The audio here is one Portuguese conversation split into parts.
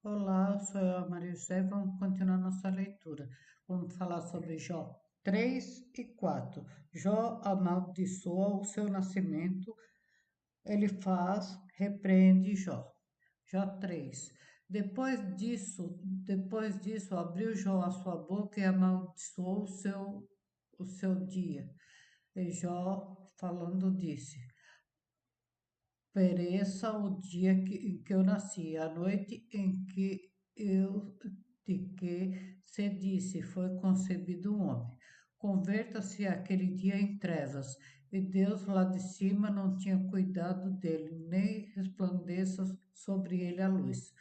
Olá, eu sou a Maria José e vamos continuar nossa leitura. Vamos falar sobre Jó 3 e 4. Jó amaldiçoa o seu nascimento, ele faz, repreende Jó. Jó 3. Depois disso, abriu Jó a sua boca e amaldiçoou o seu dia. E Jó, falando, disse: Pereça o dia em que eu nasci, a noite em que eu de que se disse foi concebido um homem. Converta-se aquele dia em trevas, e Deus lá de cima não tinha cuidado dele, nem resplandeça sobre ele a luz.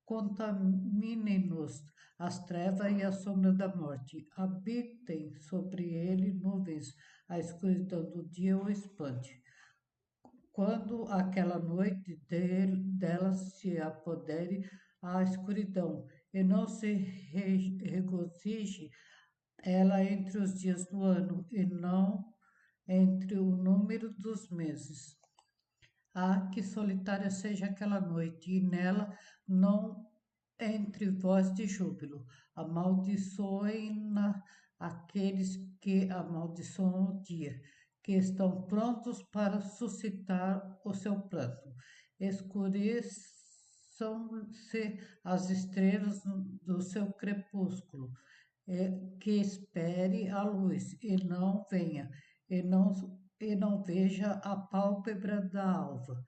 Contaminem-nos as trevas e a sombra da morte, habitem sobre ele nuvens, a escuridão do dia o espante. Quando aquela noite dela se apodere a escuridão e não se regozije ela entre os dias do ano e não entre o número dos meses. Ah, que solitária seja aquela noite, e nela não entre voz de júbilo. Amaldiçoem-na aqueles que amaldiçoam o dia, que estão prontos para suscitar o seu pranto. Escureçam-se as estrelas do seu crepúsculo, que espere a luz e não venha, e não veja a pálpebra da alva,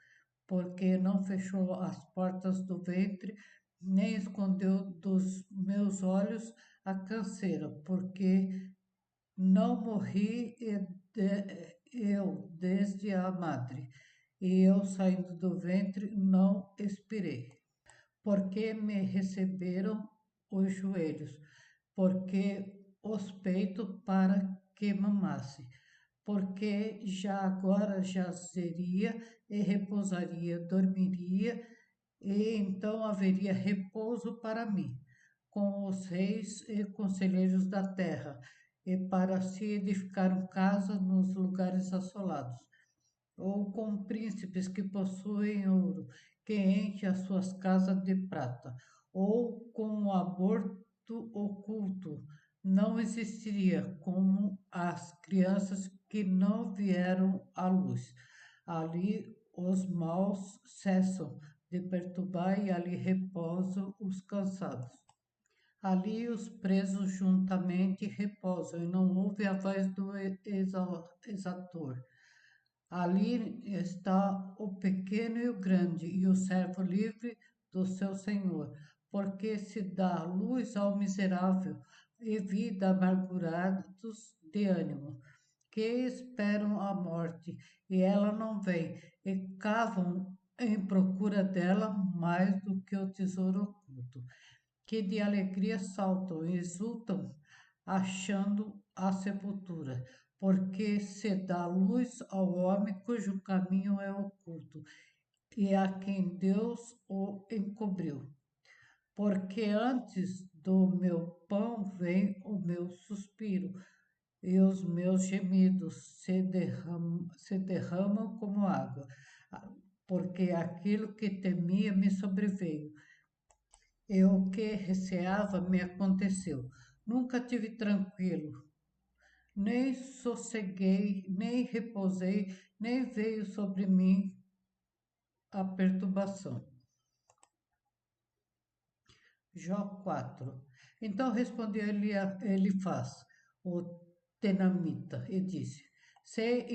porque não fechou as portas do ventre, nem escondeu dos meus olhos a canseira, porque não morri eu desde a madre, e eu saindo do ventre não expirei, porque me receberam os joelhos, porque os peitos para que mamasse, porque já agora jazeria e repousaria, dormiria, e então haveria repouso para mim, com os reis e conselheiros da terra, e para se edificar casa nos lugares assolados, ou com príncipes que possuem ouro, que enche as suas casas de prata, ou com o aborto oculto, não existiria como as crianças que não vieram à luz. Ali os maus cessam de perturbar e ali repousam os cansados. Ali os presos juntamente repousam e não ouve a voz do exator. Ali está o pequeno e o grande, e o servo livre do seu senhor, porque se dá luz ao miserável e vida a amargurados de ânimo, que esperam a morte, e ela não vem, e cavam em procura dela mais do que o tesouro oculto, que de alegria saltam e exultam, achando a sepultura, porque se dá luz ao homem cujo caminho é oculto, e a quem Deus o encobriu. Porque antes do meu pão vem o meu suspiro, e os meus gemidos se derramam como água, porque aquilo que temia me sobreveio, e o que receava me aconteceu. Nunca tive tranquilo, nem sosseguei, nem repousei, nem veio sobre mim a perturbação. Jó 4. Então respondeu Elifaz, o tenamita, e disse: Se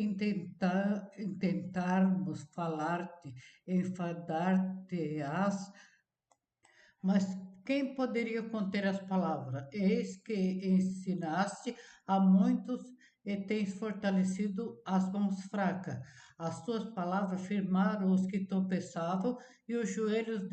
intentarmos falar-te, enfadar-te-ás, mas quem poderia conter as palavras? Eis que ensinaste a muitos e tens fortalecido as mãos fracas. As tuas palavras firmaram os que tropeçavam e os joelhos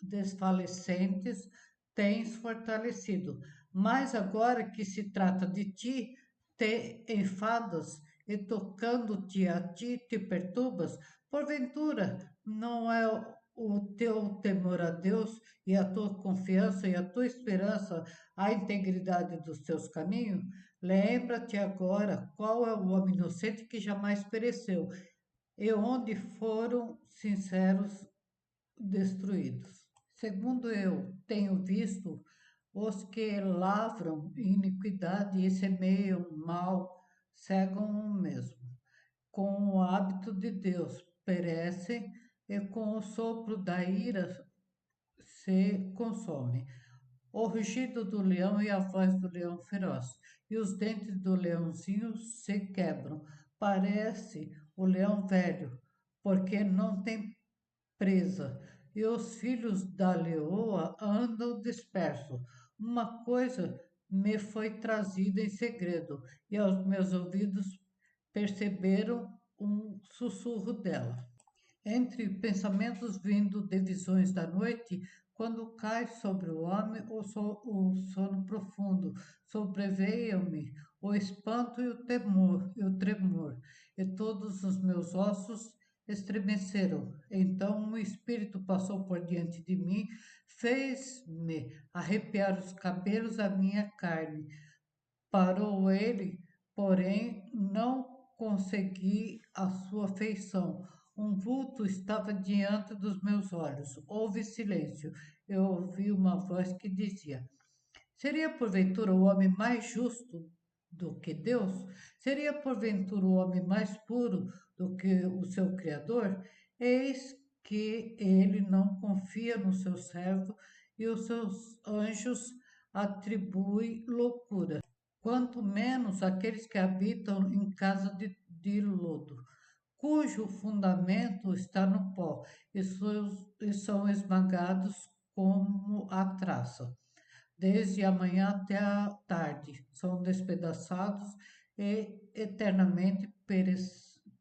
desfalecentes tens fortalecido. Mas agora que se trata de ti, te enfadas e tocando-te a ti te perturbas. Porventura, não é o teu temor a Deus e a tua confiança e a tua esperança a integridade dos teus caminhos? Lembra-te agora qual é o homem inocente que jamais pereceu e onde foram sinceros destruídos. Segundo eu tenho visto, os que lavram iniquidade e semeiam mal cegam o mesmo. Com o hábito de Deus perecem e com o sopro da ira se consomem. O rugido do leão e a voz do leão feroz, e os dentes do leãozinho se quebram. Parece o leão velho, porque não tem presa, e os filhos da leoa andam dispersos. Uma coisa me foi trazida em segredo, e aos meus ouvidos perceberam um sussurro dela. Entre pensamentos vindo de visões da noite, quando cai sobre o homem o sono profundo, sobreveiam-me o espanto e o tremor, e todos os meus ossos estremeceram. Então um espírito passou por diante de mim, fez-me arrepiar os cabelos da minha carne. Parou ele, porém não consegui a sua feição. Um vulto estava diante dos meus olhos. Houve silêncio. Eu ouvi uma voz que dizia: Seria porventura o homem mais justo do que Deus? Seria porventura o homem mais puro do que o seu Criador? Eis que ele não confia no seu servo e os seus anjos atribuem loucura, quanto menos aqueles que habitam em casa de lodo, cujo fundamento está no pó e são esmagados como a traça. Desde a manhã até a tarde são despedaçados e eternamente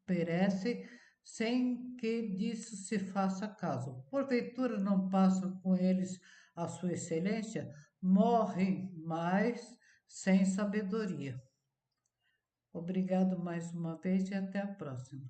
perecem sem que disso se faça caso. Porventura não passa com eles a sua excelência, morrem, mas sem sabedoria. Obrigado mais uma vez e até a próxima.